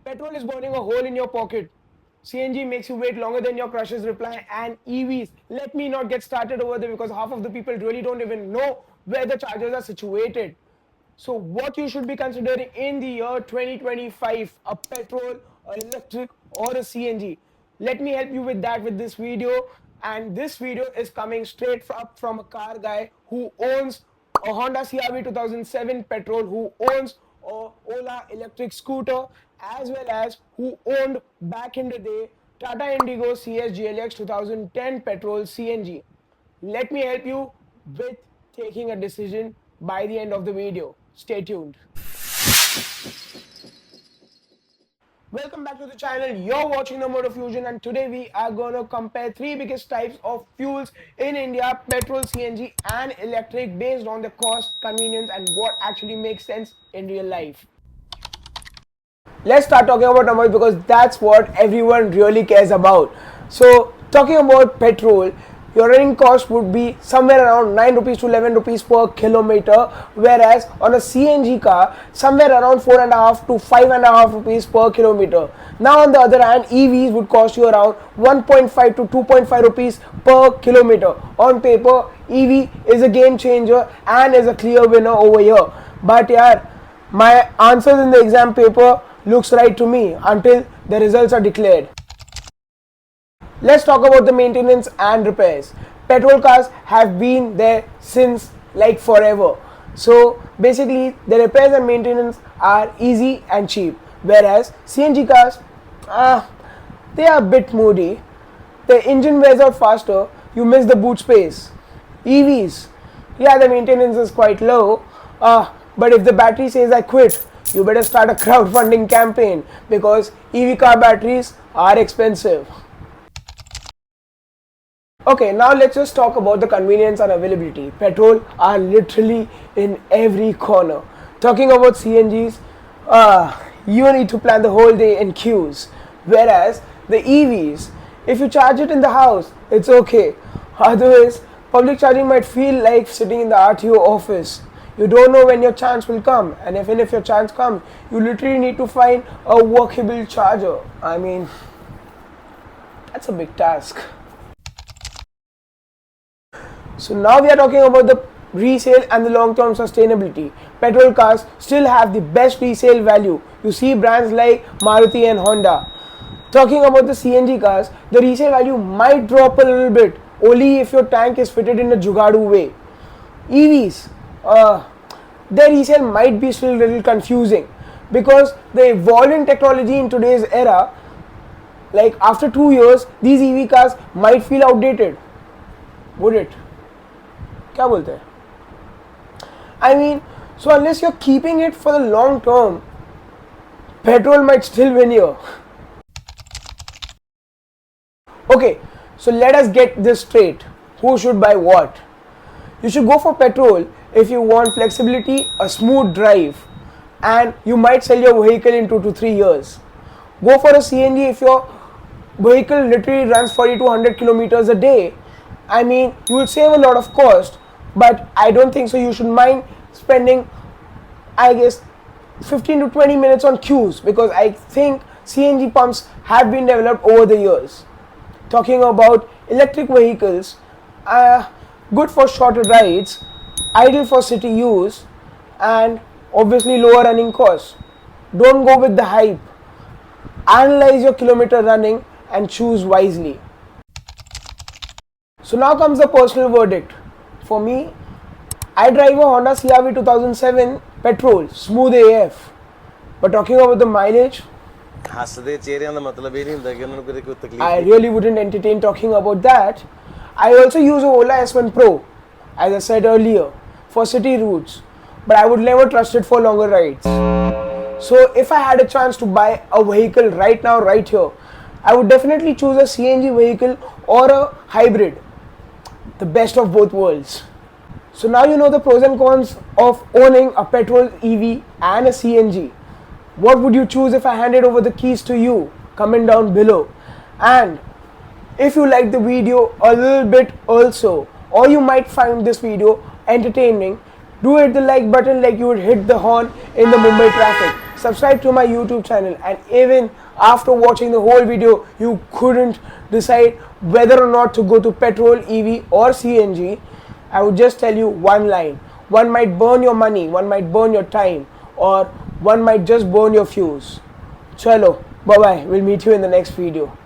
Petrol is burning a hole in your pocket. CNG makes you wait longer than your crush's reply, and EVs. Let me not get started over there because half of the people really don't even know where the chargers are situated. So, what you should be considering in the year 2025, a petrol, an electric, or a CNG. Let me help you with that with this video. And this video is coming straight up from a car guy who owns a Honda CR-V 2007 petrol, who owns a Ola electric scooter, as well as who owned back in the day Tata Indigo CS GLX 2010 petrol CNG. Let me help you with taking a decision by the end of the video. Stay tuned. Welcome back to the channel. You're watching the Motor Fusion, and today we are going to compare three biggest types of fuels in India: petrol, CNG and electric, based on the cost, convenience and what actually makes sense in real life. Let's start talking about numbers because that's what everyone really cares about. So talking about petrol, your running cost would be somewhere around 9 rupees to 11 rupees per kilometer, whereas on a CNG car somewhere around 4.5 to 5.5 rupees per kilometer. Now on the other hand, EVs would cost you around 1.5 to 2.5 rupees per kilometer. On paper, EV is a game changer and is a clear winner over here. But yeah, my answers in the exam paper looks right to me until the results are declared. Let's talk about the maintenance and repairs. Petrol cars have been there since like forever. So basically the repairs and maintenance are easy and cheap. Whereas CNG cars, they are a bit moody. The engine wears out faster, you miss the boot space. EVs, yeah, the maintenance is quite low. But if the battery says I quit, you better start a crowdfunding campaign because EV car batteries are expensive. Okay, now let's just talk about the convenience and availability. Petrol are literally in every corner. Talking about CNGs, you need to plan the whole day in queues. Whereas the EVs, if you charge it in the house, it's okay. Otherwise, public charging might feel like sitting in the RTO office. You don't know when your chance will come, and even if your chance comes, you literally need to find a workable charger. I mean, that's a big task. So now we are talking about the resale and the long-term sustainability. Petrol cars still have the best resale value. You see brands like Maruti and Honda. Talking about the CNG cars, the resale value might drop a little bit, only if your tank is fitted in a jugadu way. EVs, their resale might be still a little confusing because the evolving technology in today's era, like after 2 years, these EV cars might feel outdated. Would it? क्या बोलते हैं? I mean, so unless you're keeping it for the long term, petrol might still win here. Okay, so let us get this straight. Who should buy what? You should go for petrol if you want flexibility, a smooth drive, and you might sell your vehicle in 2 to 3 years. Go for a CNG if your vehicle literally runs 40 to 100 kilometers a day. I mean, you will save a lot of cost, but I don't think so you should mind spending, I guess, 15 to 20 minutes on queues, because I think CNG pumps have been developed over the years. Talking about electric vehicles, good for shorter rides, ideal for city use, and obviously lower running costs. Don't go with the hype. Analyze your kilometer running and choose wisely. So now comes the personal verdict. For me, I drive a Honda CR-V 2007 petrol, smooth AF. But talking about the mileage, I really wouldn't entertain talking about that. I also use a Ola S1 Pro, as I said earlier, for city routes, but I would never trust it for longer rides. So if I had a chance to buy a vehicle right now, right here, I would definitely choose a CNG vehicle or a hybrid. The best of both worlds. So now you know the pros and cons of owning a petrol, EV and a CNG. What would you choose if I handed over the keys to you? Comment down below. And if you like the video a little bit also, or you might find this video entertaining, do hit the like button like you would hit the horn in the Mumbai traffic. subscribe to my YouTube channel, and even after watching the whole video you couldn't decide whether or not to go to petrol, EV or CNG, I would just tell you one line. One might burn your money, one might burn your time, or one might just burn your fuse. Chalo, bye bye. We'll meet you in the next video.